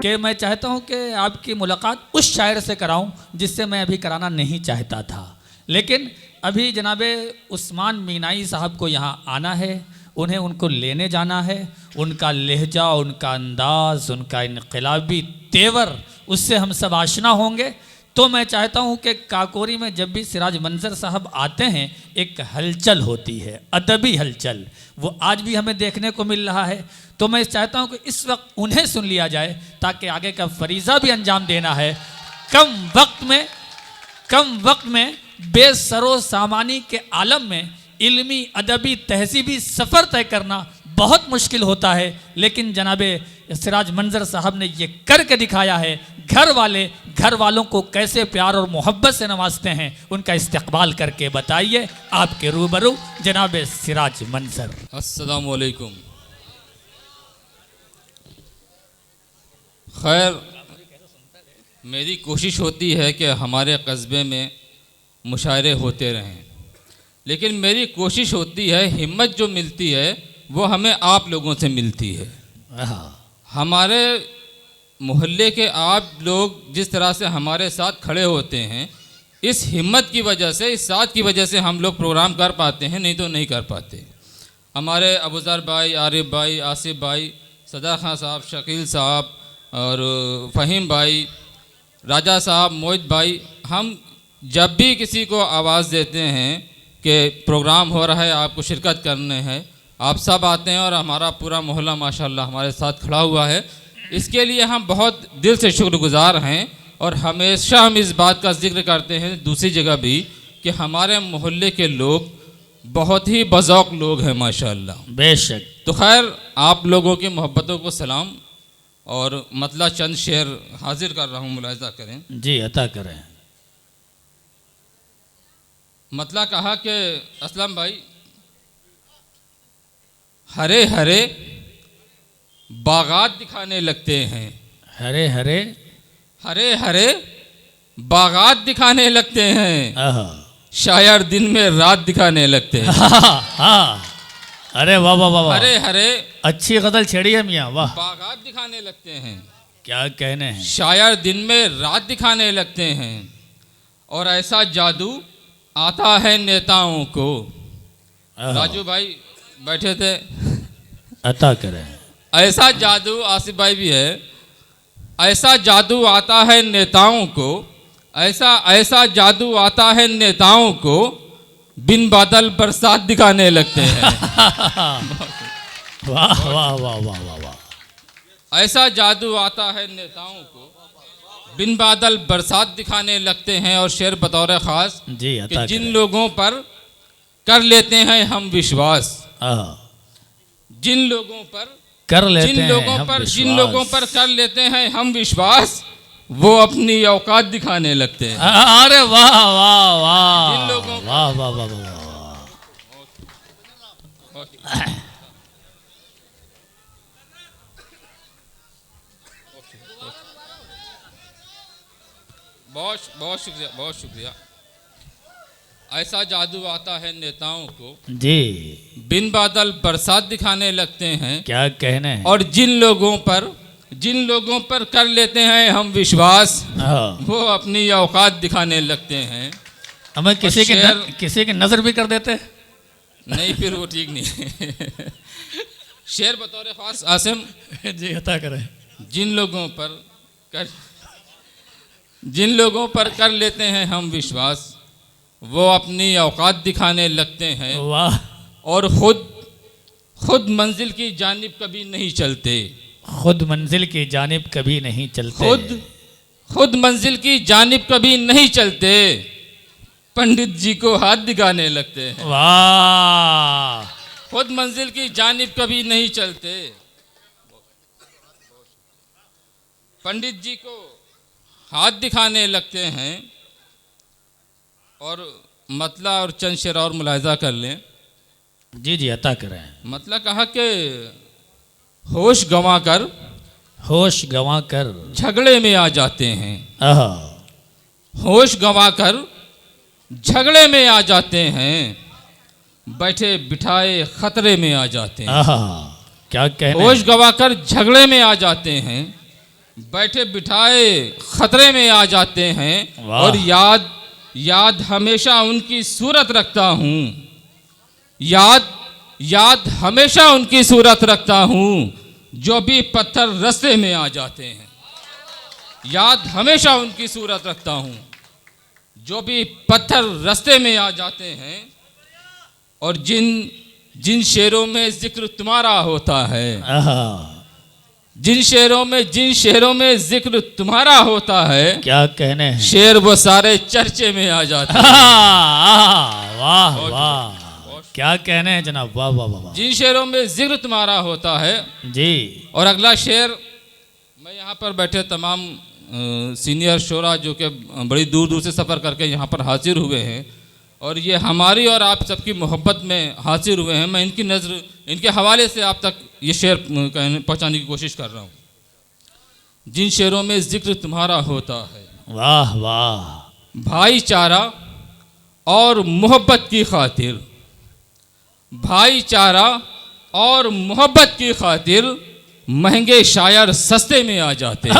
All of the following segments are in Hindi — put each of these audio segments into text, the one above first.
कि मैं चाहता हूं कि आपकी मुलाकात उस शायर से कराऊं जिससे मैं अभी कराना नहीं चाहता था, लेकिन अभी जनाबे उस्मान मीनाई साहब को यहाँ आना है, उन्हें उनको लेने जाना है। उनका लहजा, उनका अंदाज़, उनका इनकलाबी तेवर, उससे हम सब आशना होंगे। तो मैं चाहता हूं कि काकोरी में जब भी सिराज मंजर साहब आते हैं एक हलचल होती है, अदबी हलचल, वो आज भी हमें देखने को मिल रहा है। तो मैं चाहता हूं कि इस वक्त उन्हें सुन लिया जाए ताकि आगे का फरीज़ा भी अंजाम देना है। कम वक्त में बेसरो सामानी के आलम में इल्मी अदबी तहजीबी सफ़र तय करना बहुत मुश्किल होता है, लेकिन जनाबे सिराज मंजर साहब ने ये करके दिखाया है। घर वालों को कैसे प्यार और मोहब्बत से नवाजते हैं, उनका इस्तकबाल करके बताइए। आपके रूबरू जनाबे सिराज मंजर। अस्सलाम वालेकुम। खैर, मेरी कोशिश होती है कि हमारे कस्बे में मुशायरे होते रहें, लेकिन मेरी कोशिश होती है हिम्मत जो मिलती है वो हमें आप लोगों से मिलती है। हमारे मोहल्ले के आप लोग जिस तरह से हमारे साथ खड़े होते हैं, इस हिम्मत की वजह से, इस साथ की वजह से हम लोग प्रोग्राम कर पाते हैं, नहीं तो नहीं कर पाते। हमारे अबूज़र भाई, आरिफ भाई, आसिफ भाई, सदा खां साहब, शकील साहब और फ़हीम भाई, राजा साहब, मोहित भाई, हम जब भी किसी को आवाज़ देते हैं कि प्रोग्राम हो रहा है, आपको शिरकत करने हैं, आप सब आते हैं और हमारा पूरा मोहल्ला माशाल्लाह हमारे साथ खड़ा हुआ है। इसके लिए हम बहुत दिल से शुक्रगुजार हैं और हमेशा हम इस बात का जिक्र करते हैं दूसरी जगह भी कि हमारे मोहल्ले के लोग बहुत ही बज़ौक़ लोग हैं माशाल्लाह। बेशक। तो खैर, आप लोगों की मोहब्बतों को सलाम और मतला चंद शेर हाजिर कर रहा हूँ, मुलाहिज़ा करें। जी, अता करें। मतला कहा कि असलम भाई, हरे हरे बागात दिखाने लगते हैं, हरे हरे हरे बागात दिखाने लगते हैं, शायर दिन में रात दिखाने लगते हैं। हाँ, अरे वाह वाह वाह, हरे हरे अच्छी गजल छेड़ी है मियाँ, वाह। बागात दिखाने लगते हैं, क्या कहने हैं। शायर दिन में रात दिखाने लगते हैं और ऐसा जादू आता है नेताओं को। राजू भाई बैठे थे, अता करें। ऐसा जादू, आसिफ भाई भी है, ऐसा जादू आता है नेताओं को, ऐसा जादू आता है नेताओं को, बिन बादल बरसात दिखाने लगते हैं। वाह वाह वाह वाह वाह वाह। ऐसा जादू आता है नेताओं को, बिन बादल बरसात दिखाने लगते हैं। और शेर बतौर ख़ास जी, कि जिन लोगों पर कर लेते हैं हम विश्वास, जिन लोगों पर कर लेते हैं हम विश्वास, वो अपनी औकात दिखाने लगते हैं। अरे वाह वाह वाह, जिन लोगों वाह वाह वाह वाह। बहुत शुक्रिया, बहुत शुक्रिया। ऐसा जादू आता है नेताओं को जी, बिन बादल बरसात दिखाने लगते हैं। क्या कहने हैं। और जिन लोगों पर कर लेते हैं हम विश्वास, वो अपनी औकात दिखाने लगते हैं। हमें किसी की नजर भी कर देते नहीं, फिर वो ठीक नहीं। शेर बतौर खास आसिम जी, अता करें। जिन लोगों पर कर लेते हैं हम विश्वास, वो अपनी औकात दिखाने लगते हैं। वाह। और खुद मंजिल की जानिब कभी नहीं चलते, खुद मंजिल की जानिब कभी नहीं चलते, खुद मंजिल की जानिब कभी नहीं चलते, पंडित जी को हाथ दिखाने लगते हैं। वाह। खुद मंजिल की जानिब कभी नहीं चलते, पंडित जी को हाथ दिखाने लगते हैं। और मतला और चंद शेर और मुलाहिज़ा कर लें। जी जी, अता करें। मतला कहा कि होश गंवा कर झगड़े में आ जाते हैं, होश गंवा कर झगड़े में आ जाते हैं, बैठे बिठाए खतरे में आ जाते हैं। क्या कहने। होश गंवा कर झगड़े में आ जाते हैं, बैठे बिठाए खतरे में आ जाते हैं। वाह। और याद हमेशा उनकी सूरत रखता हूँ, याद हमेशा उनकी सूरत रखता हूँ जो भी पत्थर रास्ते में आ जाते हैं। याद हमेशा उनकी सूरत रखता हूँ जो भी पत्थर रास्ते में आ जाते हैं। और जिन शेरों में जिक्र तुम्हारा होता है, जिन शेरों में जिक्र तुम्हारा होता है, क्या कहने हैं, शेर वो सारे चर्चे में आ जाते हैं। वाह वाह, क्या कहने हैं जनाब, वाह वाह वाह। जिन शेरों में जिक्र तुम्हारा होता है जी। और अगला शेर, मैं यहाँ पर बैठे तमाम सीनियर शोरा जो कि बड़ी दूर दूर से सफ़र करके यहाँ पर हाजिर हुए हैं और ये हमारी और आप सबकी मोहब्बत में हाजिर हुए हैं, मैं इनकी नज़र, इनके हवाले से आप तक ये शेर पहुँचाने की कोशिश कर रहा हूँ। जिन शेरों में जिक्र तुम्हारा होता है, वाह वाह। भाईचारा और मोहब्बत की खातिर, भाईचारा और मोहब्बत की खातिर महंगे शायर सस्ते में आ जाते हैं।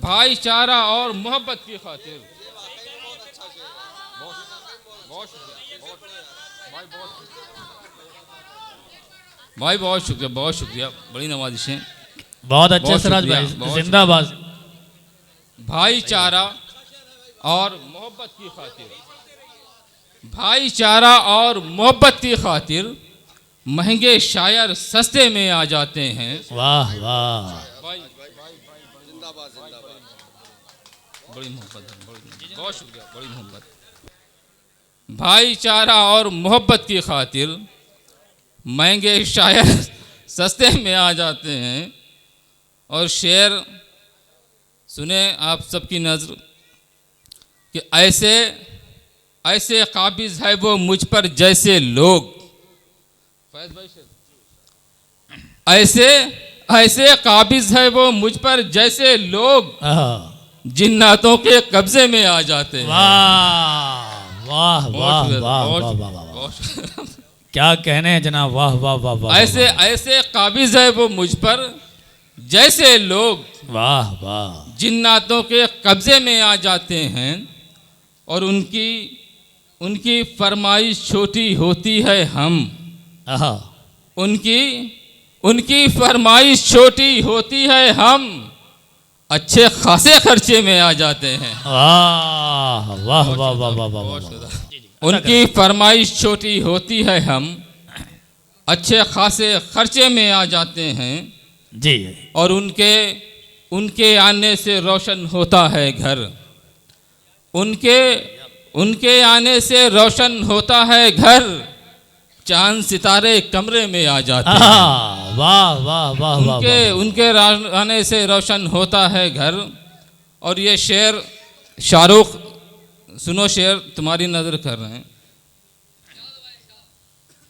भाईचारा और मोहब्बत की खातिर। भाई बहुत शुक्रिया, बड़ी नवाजिशें, बहुत अच्छे बहुत सिराज शुक्रिया, भाई, बहुत जिंदाबाद। भाईचारा और मोहब्बत की खातिर, भाईचारा और मोहब्बत की खातिर महंगे शायर सस्ते में आ जाते हैं। वाह वाह, बड़ी मोहब्बत, बहुत शुक्रिया, बड़ी मोहब्बत। भाईचारा और मोहब्बत की खातिर महंगे शायर सस्ते में आ जाते हैं। और शेर सुने आप सबकी नज़र कि ऐसे काबिज है वो मुझ पर जैसे लोग, ऐसे काबिज है वो मुझ पर जैसे लोग जिन्नातों के कब्जे में आ जाते हैं। वाह वाह वाह वाह वाह वाह, क्या कहने हैं जनाब, वाह वाह वाह वाह। ऐसे काबिज है वो मुझ पर जैसे लोग, वाह वाह, जिन्नातों के कब्जे में आ जाते हैं। और उनकी फरमाइश छोटी होती है हम, उनकी फरमाइश छोटी होती है हम अच्छे खासे खर्चे में आ जाते हैं। वाह वाह वाह वाह वाह वाह। उनकी फरमाइश छोटी होती है हम अच्छे खासे खर्चे में आ जाते हैं जी। और उनके आने से रोशन होता है घर, उनके आने से रोशन होता है घर, चांद सितारे कमरे में आ जाते हैं। वाह वाह वाह। उनके आने से रोशन होता है घर। और ये शेर शाहरुख, सुनो शेर, तुम्हारी नज़र कर रहे हैं।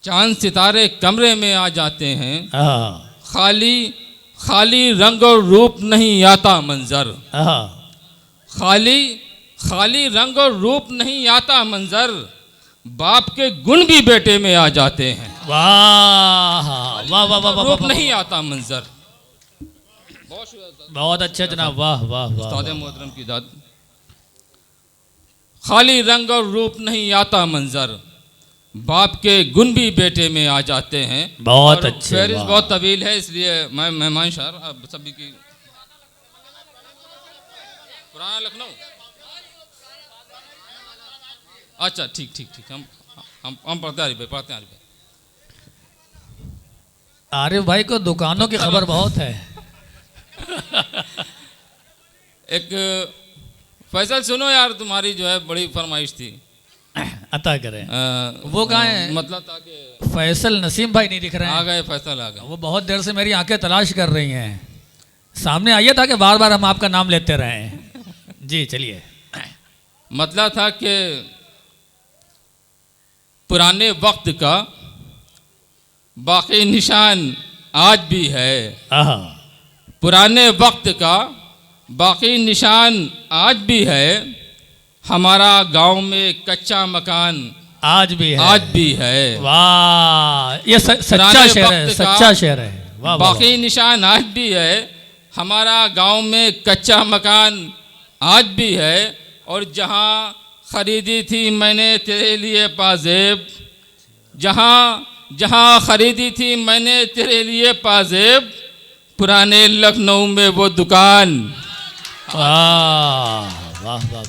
चांद सितारे कमरे में आ जाते हैं, खाली रंग और रूप नहीं आता मंजर, खाली रंग और रूप नहीं आता मंजर, बाप के गुण भी बेटे में आ जाते हैं। वाह वाह वाह वाह, रूप नहीं आता मंजर। बहुत अच्छे जनाब, वाह वाह वाह। उस्ताद मोहतरम की दाद। खाली रंग और रूप नहीं आता मंजर, बाप के गुण भी बेटे में आ जाते हैं। बहुत अच्छे। फहरिस्त बहुत तवील है, इसलिए मैं मेहमान शार अब सभी की। पुराना लखनऊ, अच्छा ठीक, हम पढ़ते हैं आरिफ भाई को दुकानों की खबर बहुत है। एक फैसल सुनो यार, तुम्हारी जो है बड़ी फरमाइश थी, अता करें। वो कहाँ है? मतलब था कि फैसल नसीम भाई नहीं दिख रहे हैं। आ गए, फैसल आ गए। वो बहुत देर से मेरी आंखें तलाश कर रही हैं, सामने आइए ताकि बार बार हम आपका नाम लेते रहें। जी चलिए। मतलब था कि पुराने वक्त का बाकी निशान आज भी है, पुराने वक्त का बाकी निशान आज भी है, हमारा गांव में कच्चा मकान आज भी है। वाह, ये सच्चा शेर है, सच्चा शेर है। वाह, बाकी निशान आज भी है। हमारा गांव में कच्चा मकान आज भी है। और जहां खरीदी थी मैंने तेरे लिए पाजेब, जहां खरीदी थी मैंने तेरे लिए पाजेब, पुराने लखनऊ में वो दुकान। वाह वाह वाह।